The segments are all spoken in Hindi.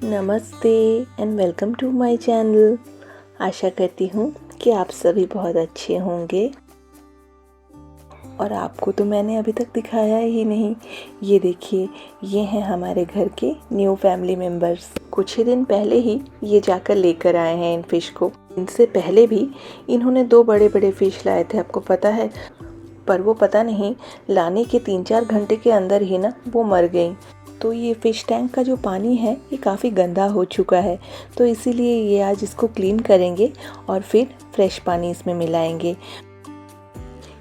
नमस्ते and welcome to my channel. आशा करती हूँ कि आप सभी बहुत अच्छे होंगे। और आपको तो मैंने अभी तक दिखाया ही नहीं। ये देखिए, ये हैं हमारे घर के न्यू फैमिली मेम्बर्स। कुछ ही दिन पहले ही ये जाकर लेकर आए हैं इन फिश को। इनसे पहले भी इन्होंने 2 बड़े बड़े फिश लाए थे, आपको पता है। पर वो पता नहीं लाने के 3-4 घंटे के अंदर ही ना वो मर गई। तो ये फ़िश टैंक का जो पानी है ये काफ़ी गंदा हो चुका है, तो इसीलिए ये आज इसको क्लीन करेंगे और फिर फ्रेश पानी इसमें मिलाएंगे।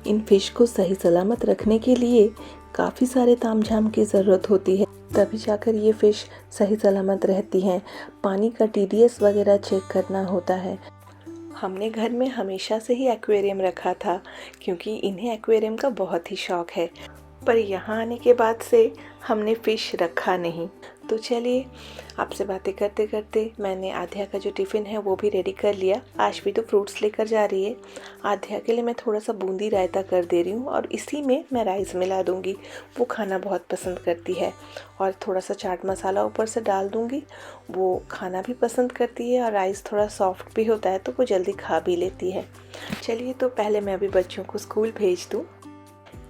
इन फ़िश को सही सलामत रखने के लिए काफ़ी सारे तामझाम की ज़रूरत होती है, तभी जाकर ये फ़िश सही सलामत रहती हैं। पानी का TDS वगैरह चेक करना होता है। हमने घर में हमेशा से ही एक्वेरियम रखा था, क्योंकि इन्हें एक्वेरियम का बहुत ही शौक है। पर यहाँ आने के बाद से हमने फ़िश रखा नहीं। तो चलिए, आपसे बातें करते करते मैंने आध्या का जो टिफ़िन है वो भी रेडी कर लिया। आज भी तो फ्रूट्स लेकर जा रही है। आध्या के लिए मैं थोड़ा सा बूंदी रायता कर दे रही हूँ और इसी में मैं राइस मिला दूँगी। वो खाना बहुत पसंद करती है। और थोड़ा सा चाट मसाला ऊपर से डाल दूँगी। वो खाना भी पसंद करती है और राइस थोड़ा सॉफ्ट भी होता है तो वो जल्दी खा भी लेती है। चलिए, तो पहले मैं अभी बच्चों को स्कूल भेज दूँ।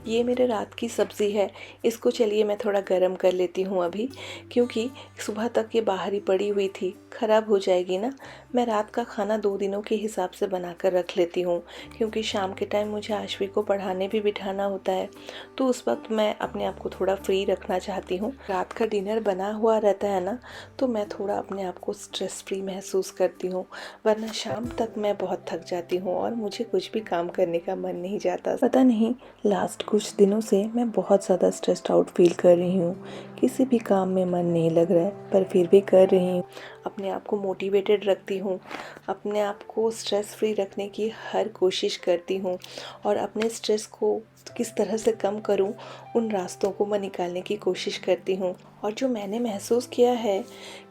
ये मेरे रात की सब्ज़ी है, इसको चलिए मैं थोड़ा गरम कर लेती हूँ अभी, क्योंकि सुबह तक ये बाहर ही पड़ी हुई थी, ख़राब हो जाएगी ना। मैं रात का खाना 2 दिनों के हिसाब से बना कर रख लेती हूँ, क्योंकि शाम के टाइम मुझे आशवी को पढ़ाने भी बिठाना होता है, तो उस वक्त मैं अपने आप को थोड़ा फ्री रखना चाहती हूँ। रात का डिनर बना हुआ रहता है ना, तो मैं थोड़ा अपने आप को स्ट्रेस फ्री महसूस करती हूँ, वरना शाम तक मैं बहुत थक जाती हूँ और मुझे कुछ भी काम करने का मन नहीं जाता। पता नहीं, लास्ट कुछ दिनों से मैं बहुत ज़्यादा स्ट्रेस्ड आउट फील कर रही हूँ। किसी भी काम में मन नहीं लग रहा है, पर फिर भी कर रही हूँ। अपने आप को मोटिवेटेड रखती हूँ, अपने आप को स्ट्रेस फ्री रखने की हर कोशिश करती हूँ और अपने स्ट्रेस को किस तरह से कम करूँ उन रास्तों को मैं निकालने की कोशिश करती हूँ। और जो मैंने महसूस किया है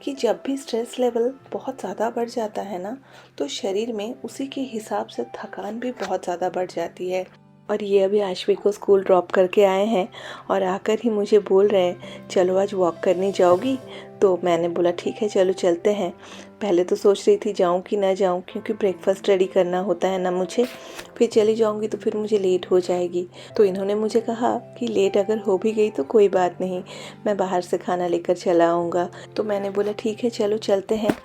कि जब भी स्ट्रेस लेवल बहुत ज़्यादा बढ़ जाता है ना, तो शरीर में उसी के हिसाब से थकान भी बहुत ज़्यादा बढ़ जाती है। और ये अभी आशवी को स्कूल ड्रॉप करके आए हैं और आकर ही मुझे बोल रहे हैं, चलो आज वॉक करने जाओगी? तो मैंने बोला ठीक है, चलो चलते हैं। पहले तो सोच रही थी जाऊं कि ना जाऊं, क्योंकि ब्रेकफास्ट रेडी करना होता है ना मुझे। फिर चली जाऊंगी तो फिर मुझे लेट हो जाएगी। तो इन्होंने मुझे कहा कि लेट अगर हो भी गई तो कोई बात नहीं, मैं बाहर से खाना लेकर चला आऊँगा। तो मैंने बोला ठीक है, चलो चलते हैं,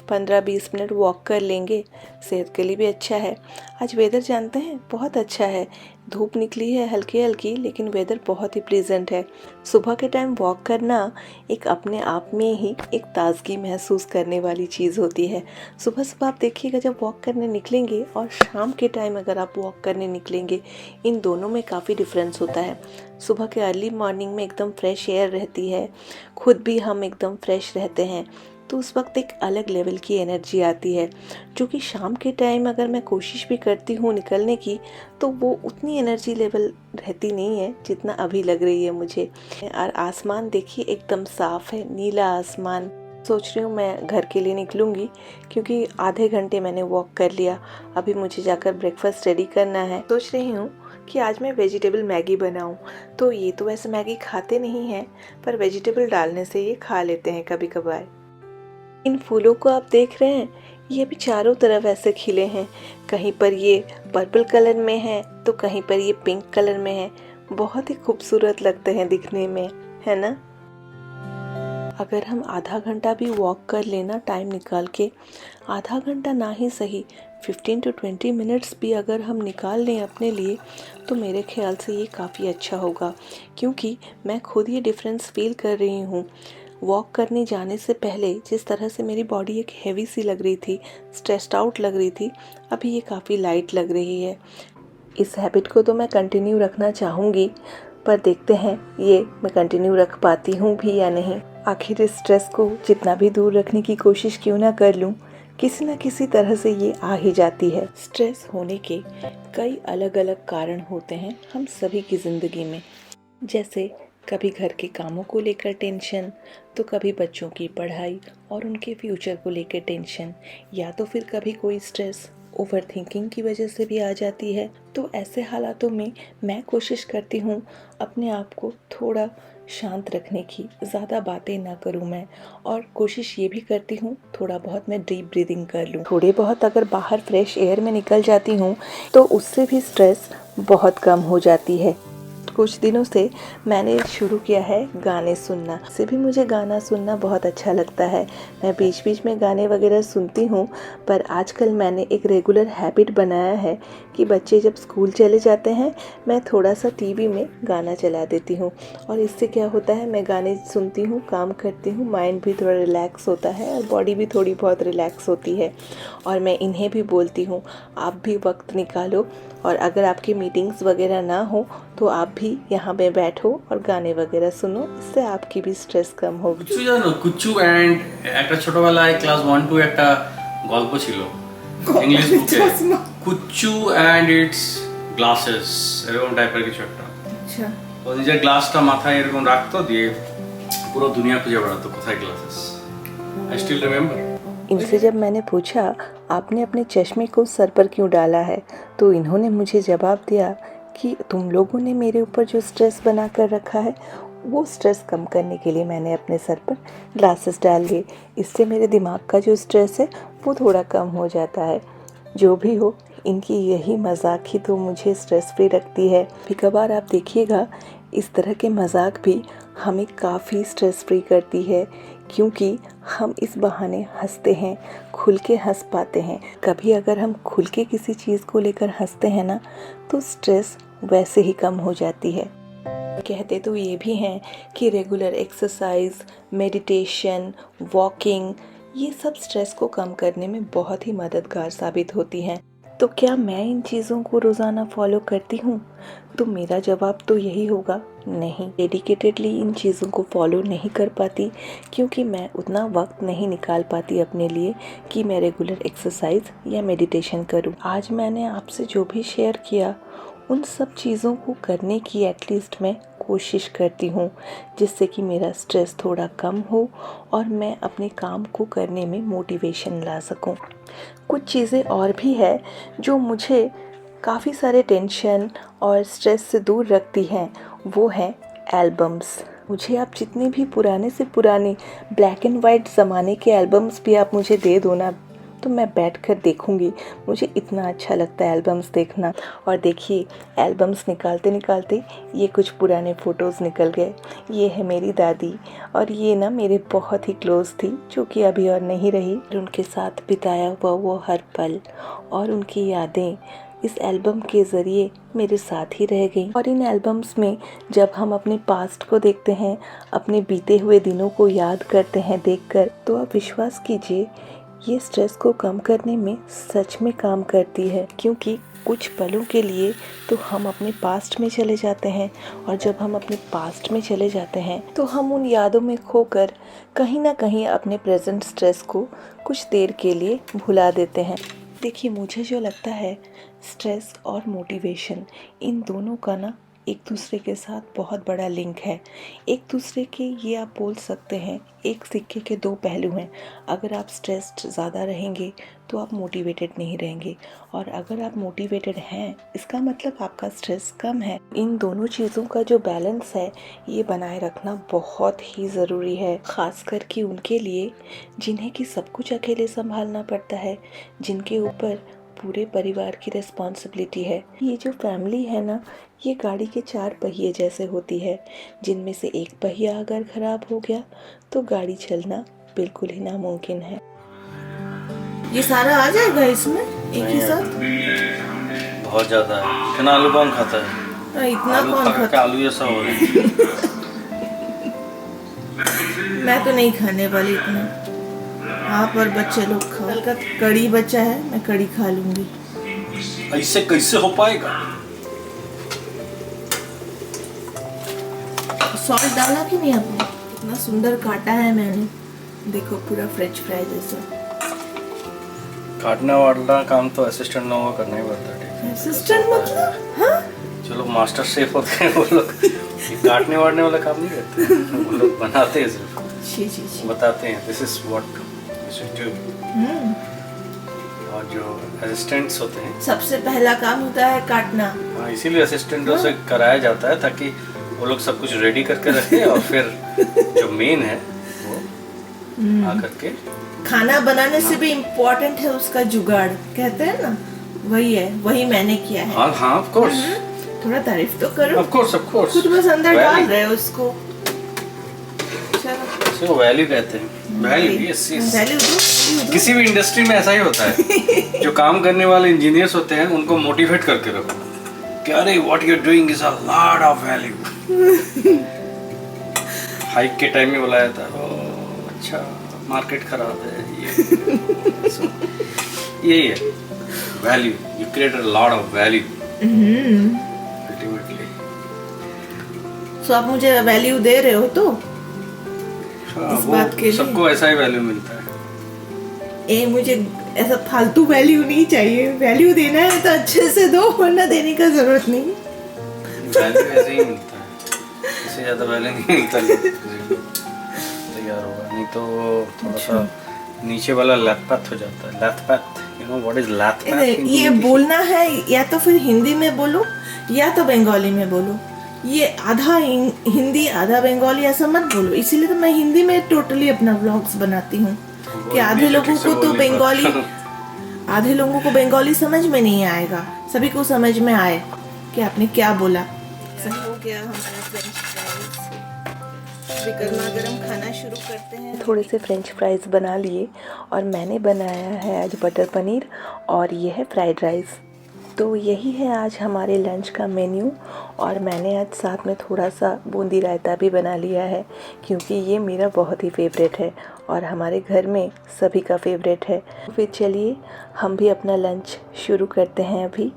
15-20 मिनट वॉक कर लेंगे, सेहत के लिए भी अच्छा है। आज वेदर जानते हैं बहुत अच्छा है, धूप निकली है हल्की हल्की, लेकिन वेदर बहुत ही प्लीजेंट है। सुबह के टाइम वॉक करना एक अपने आप में ही एक ताजगी महसूस करने वाली चीज़ होती है। सुबह सुबह आप देखिएगा, जब वॉक करने निकलेंगे और शाम के टाइम अगर आप वॉक करने निकलेंगे, इन दोनों में काफ़ी डिफरेंस होता है। सुबह के अर्ली मॉर्निंग में एकदम फ्रेश एयर रहती है, खुद भी हम एकदम फ्रेश रहते हैं, तो उस वक्त एक अलग लेवल की एनर्जी आती है, जो कि शाम के टाइम अगर मैं कोशिश भी करती हूँ निकलने की, तो वो उतनी एनर्जी लेवल रहती नहीं है जितना अभी लग रही है मुझे। और आसमान देखिए एकदम साफ है, नीला आसमान। सोच रही हूँ मैं घर के लिए निकलूँगी, क्योंकि आधे घंटे मैंने वॉक कर लिया, अभी मुझे जाकर ब्रेकफास्ट रेडी करना है। सोच रही हूँ कि आज मैं वेजिटेबल मैगी बनाऊँ। तो ये तो वैसे मैगी खाते नहीं हैं, पर वेजिटेबल डालने से ये खा लेते हैं कभी कभार। इन फूलों को आप देख रहे हैं, ये भी चारों तरफ ऐसे खिले हैं। कहीं पर ये पर्पल कलर में है तो कहीं पर ये पिंक कलर में है। बहुत ही खूबसूरत लगते हैं दिखने में, है ना। अगर हम आधा घंटा भी वॉक कर लेना टाइम निकाल के, आधा घंटा ना ही सही 15 to 20 मिनट्स भी अगर हम निकाल लें अपने लिए, तो मेरे ख्याल से ये काफ़ी अच्छा होगा। क्योंकि मैं खुद ये डिफरेंस फील कर रही हूँ। वॉक करने जाने से पहले जिस तरह से मेरी बॉडी एक हैवी सी लग रही थी, स्ट्रेस्ड आउट लग रही थी, अभी ये काफ़ी लाइट लग रही है। इस हैबिट को तो मैं कंटिन्यू रखना चाहूँगी, पर देखते हैं ये मैं कंटिन्यू रख पाती हूँ भी या नहीं। आखिर इस स्ट्रेस को जितना भी दूर रखने की कोशिश क्यों ना कर लूँ, किसी न किसी तरह से ये आ ही जाती है। स्ट्रेस होने के कई अलग अलग कारण होते हैं हम सभी की ज़िंदगी में। जैसे कभी घर के कामों को लेकर टेंशन, तो कभी बच्चों की पढ़ाई और उनके फ्यूचर को लेकर टेंशन, या तो फिर कभी कोई स्ट्रेस ओवरथिंकिंग की वजह से भी आ जाती है। तो ऐसे हालातों में मैं कोशिश करती हूँ अपने आप को थोड़ा शांत रखने की, ज़्यादा बातें ना करूँ मैं, और कोशिश ये भी करती हूँ थोड़ा बहुत मैं डीप ब्रीदिंग कर लूँ। थोड़े बहुत अगर बाहर फ्रेश एयर में निकल जाती हूँ तो उससे भी स्ट्रेस बहुत कम हो जाती है। कुछ दिनों से मैंने शुरू किया है गाने सुनना। से भी मुझे गाना सुनना बहुत अच्छा लगता है। मैं बीच बीच में गाने वगैरह सुनती हूँ, पर आजकल मैंने एक रेगुलर हैबिट बनाया है कि बच्चे जब स्कूल चले जाते हैं मैं थोड़ा सा टीवी में गाना चला देती हूँ, और इससे क्या होता है, मैं गाने सुनती हूँ, काम करती हूँ, माइंड भी थोड़ा रिलैक्स होता है और बॉडी भी थोड़ी बहुत रिलैक्स होती है। और मैं इन्हें भी बोलती हूँ आप भी वक्त निकालो, और अगर आपकी मीटिंग्स वगैरह ना हो तो आप भी यहाँ पे बैठो और गाने वगैरह सुनो, इससे आपकी भी स्ट्रेस कम होगी। কুচ্চু জানো, কুচ্চু এন্ড একটা ছোটবেলায় ক্লাস 1-2 একটা গল্প ছিল ইংলিশ বুকে, কুচ্চু এন্ড ইটস গ্লাসেস, এরকম টাইপের কিছু একটা। আচ্ছা, ও নিজের গ্লাসটা মাথায় এরকম রাখতো, দিয়ে পুরো দুনিয়া খুঁজে বেড়াতো কোথায় গ্লাসেস। I still remember. इनसे जब मैंने पूछा आपने अपने चश्मे को सर पर क्यों डाला है, तो इन्होंने मुझे जवाब दिया कि तुम लोगों ने मेरे ऊपर जो स्ट्रेस बना कर रखा है वो स्ट्रेस कम करने के लिए मैंने अपने सर पर ग्लासेस डाल लिए। इससे मेरे दिमाग का जो स्ट्रेस है वो थोड़ा कम हो जाता है। जो भी हो, इनकी यही मजाक ही तो मुझे स्ट्रेस फ्री रखती है। कभी कभार आप देखिएगा इस तरह के मजाक भी हमें काफ़ी स्ट्रेस फ्री करती है, क्योंकि हम इस बहाने हंसते हैं, खुल के हंस पाते हैं। कभी अगर हम खुल के किसी चीज़ को लेकर हंसते हैं ना, तो स्ट्रेस वैसे ही कम हो जाती है। कहते तो ये भी हैं कि रेगुलर एक्सरसाइज, मेडिटेशन, वॉकिंग, ये सब स्ट्रेस को कम करने में बहुत ही मददगार साबित होती हैं। तो क्या मैं इन चीज़ों को रोज़ाना फॉलो करती हूँ? तो मेरा जवाब तो यही होगा, नहीं। डेडिकेटेडली इन चीज़ों को फॉलो नहीं कर पाती, क्योंकि मैं उतना वक्त नहीं निकाल पाती अपने लिए कि मैं रेगुलर एक्सरसाइज या मेडिटेशन करूँ। आज मैंने आपसे जो भी शेयर किया उन सब चीज़ों को करने की एटलीस्ट मैं कोशिश करती हूँ, जिससे कि मेरा स्ट्रेस थोड़ा कम हो और मैं अपने काम को करने में मोटिवेशन ला सकूँ। कुछ चीज़ें और भी है जो मुझे काफ़ी सारे टेंशन और स्ट्रेस से दूर रखती हैं, वो है एल्बम्स। मुझे आप जितने भी पुराने से पुराने ब्लैक एंड वाइट ज़माने के एल्बम्स भी आप मुझे दे दो ना, तो मैं बैठकर देखूंगी। मुझे इतना अच्छा लगता है एल्बम्स देखना। और देखिए, एल्बम्स निकालते निकालते ये कुछ पुराने फ़ोटोज़ निकल गए। ये है मेरी दादी, और ये ना मेरे बहुत ही क्लोज़ थी, जो कि अभी और नहीं रही। उनके साथ बिताया हुआ वो हर पल और उनकी यादें इस एल्बम के ज़रिए मेरे साथ ही रह गई। और इन एल्बम्स में जब हम अपने पास्ट को देखते हैं, अपने बीते हुए दिनों को याद करते हैं देखकर, तो आप विश्वास कीजिए ये स्ट्रेस को कम करने में सच में काम करती है। क्योंकि कुछ पलों के लिए तो हम अपने पास्ट में चले जाते हैं, और जब हम अपने पास्ट में चले जाते हैं तो हम उन यादों में खोकर कहीं ना कहीं अपने प्रेजेंट स्ट्रेस को कुछ देर के लिए भुला देते हैं। देखिए, मुझे जो लगता है स्ट्रेस और मोटिवेशन, इन दोनों का ना एक दूसरे के साथ बहुत बड़ा लिंक है। एक दूसरे के, ये आप बोल सकते हैं, एक सिक्के के दो पहलू हैं। अगर आप स्ट्रेस्ड ज़्यादा रहेंगे तो आप मोटिवेटेड नहीं रहेंगे, और अगर आप मोटिवेटेड हैं इसका मतलब आपका स्ट्रेस कम है। इन दोनों चीज़ों का जो बैलेंस है ये बनाए रखना बहुत ही ज़रूरी है, ख़ासकर कि उनके लिए जिन्हें कि सब कुछ अकेले संभालना पड़ता है, जिनके ऊपर पूरे परिवार की रिस्पॉन्सिबिलिटी है। ये जो फैमिली है ना, ये गाड़ी के 4 पहिए जैसे होती है, जिनमें से एक पहिया अगर ख़राब हो गया तो गाड़ी चलना बिल्कुल ही नामुमकिन है। ये सारा आ जाएगा इसमें एक ही साथ? बहुत ज़्यादा है। इतना आलू कौन खाता है? इतना कौन खाता है? आलू जैसा हो रहा है। मैं तो नहीं खाने वाली इतना। आप और बच्चे लोग खाओ। कल का कड़ी बचा है, मैं कड़ी खा लूंगी। ऐसे कैसे हो पाएगा? सॉल्ट डाला कि नहीं आपने? कितना सुंदर काटा है मैंने, देखो पूरा फ्रेंच फ्राई जैसा। काटने वाला काम तो असिस्टेंट लोगों को करना ही पड़ता है। असिस्टेंट मतलब? हाँ? चलो मास्टर शेफ होते हैं वो लोग, काटने वाटने वाला काम नहीं करते, वो लोग बनाते हैं सिर्फ, बताते हैं this is what we should do. और जो असिस्टेंट्स होते हैं, सबसे पहला काम होता है काटना। हाँ, इसीलिए असिस्टेंटों से कराया जाता है ताकि वो लोग सब कुछ रेडी करके रखे और फिर जो मेन है वो आकर के। खाना बनाने से भी इम्पोर्टेंट है उसका जुगाड़, कहते हैं ना, वही है, वही मैंने किया है। हाँ हाँ, ऑफ कोर्स, थोड़ा तारीफ तो करो। ऑफ कोर्स खुद बस अंदर डाल रहे हो उसको। चलो, इसको वैल्यू कहते हैं, वैल्यू। यस यस, वैल्यू दो। किसी भी इंडस्ट्री में ऐसा ही होता है। जो काम करने वाले इंजीनियर्स होते हैं उनको मोटिवेट करके रखो कि अरे what you are doing is a lot of value. Hike के टाइम में बुलाया था, ओह अच्छा मार्केट खराब है ये। So, यही है value, you create a lot of value ultimately. So आप मुझे वैल्यू दे रहे हो तो इस बात के लिए सबको ऐसा ही वैल्यू मिलता है। मुझे ऐसा फालतू वैल्यू नहीं चाहिए। वैल्यू देना है तो अच्छे से दो, वरना देने का जरूरत नहीं। वैल्यू ऐसे ही मिलता है, इससे ज्यादा वैल्यू नहीं मिलता। तैयार होगा नहीं तो थोड़ा सा नीचे वाला लैथपैथ हो जाता है। लैथपैथ, यू नो व्हाट इज लैथपैथ? ये बोलना है या तो फिर हिंदी में बोलो या तो बंगाली में बोलो। ये आधा हिंदी आधा बंगाली ऐसा मत बोलो। इसीलिए तो मैं हिंदी में टोटली अपना व्लॉग्स बनाती हूँ कि आधे लोगों को तो बंगाली आधे लोगों को बंगाली समझ में नहीं आएगा, सभी को समझ में आए कि आपने क्या बोला। हो गया हमारा फ्रेंच फ्राइज। अभी गर्मा गर्म खाना शुरू करते हैं। थोड़े से फ्रेंच फ्राइज़ बना लिए और मैंने बनाया है आज बटर पनीर और ये है फ्राइड राइस। तो यही है आज हमारे लंच का मेन्यू। और मैंने आज साथ में थोड़ा सा बूंदी रायता भी बना लिया है क्योंकि ये मेरा बहुत ही फेवरेट है और हमारे घर में सभी का फेवरेट है। फिर चलिए हम भी अपना लंच शुरू करते हैं अभी।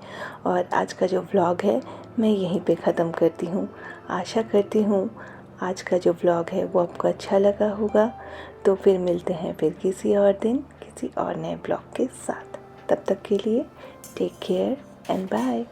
और आज का जो व्लॉग है मैं यहीं पे ख़त्म करती हूँ। आशा करती हूँ आज का जो व्लॉग है वो आपको अच्छा लगा होगा। तो फिर मिलते हैं फिर किसी और दिन किसी और नए व्लॉग के साथ। तब तक के लिए टेक केयर एंड बाय।